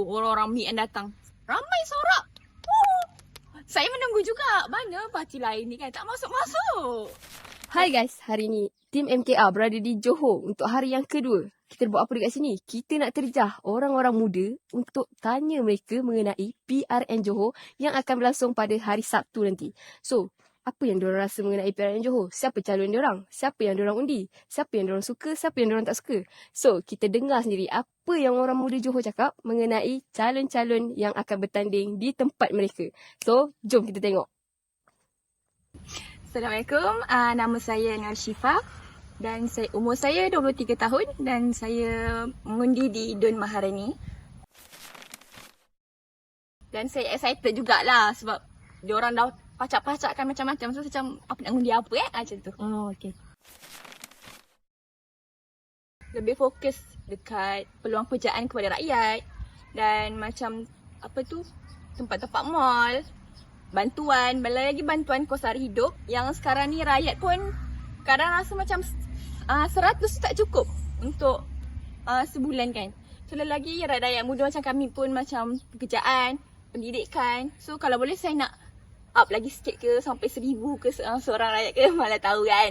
orang-orang MIN datang. Ramai sorak. Oh, saya menunggu juga. Mana parti lain ni kan tak masuk-masuk. Hai guys, hari ni tim MKR berada di Johor untuk hari yang kedua. Kita buat apa dekat sini? Kita nak terjah orang-orang muda untuk tanya mereka mengenai PRN Johor yang akan berlangsung pada hari Sabtu nanti. So, apa yang diorang rasa mengenai PRN Johor? Siapa calon diorang? Siapa yang diorang undi? Siapa yang diorang suka? Siapa yang diorang tak suka? So, kita dengar sendiri apa yang orang muda Johor cakap mengenai calon-calon yang akan bertanding di tempat mereka. So, jom kita tengok. Assalamualaikum. Nama saya Nur Syifa dan umur saya 23 tahun dan saya mengundi di Dun Maharani. Dan saya excited jugalah sebab diorang dah pacak-pacakkan macam-macam. So macam apa nak undi apa macam tu. Oh, okay. Lebih fokus dekat peluang pekerjaan kepada rakyat dan macam apa tu tempat-tempat mall, bantuan, lagi bantuan kos sara hidup yang sekarang ni rakyat pun kadang rasa macam 100 tu tak cukup untuk sebulan kan. So lagi rakyat muda macam kami pun macam pekerjaan, pendidikan. So kalau boleh saya nak up lagi sikit ke sampai 1000 ke seorang rakyat ke malah tahu kan.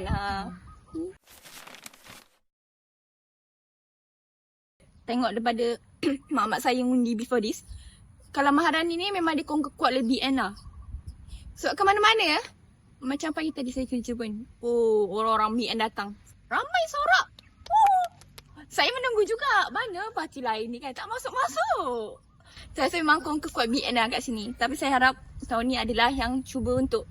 Tengok daripada mak saya ngundi before this. Kalau Maharani ni memang dia kuat lebih lah. So ke mana-mana ya. Macam pagi tadi saya kerja pun. Oh, orang-orang MIN datang. Ramai sorak. Oh, saya menunggu juga. Mana parti lain ni kan tak masuk-masuk. Saya rasa memang kuat MIN lah kat sini. Tapi saya harap tahun ni adalah yang cuba untuk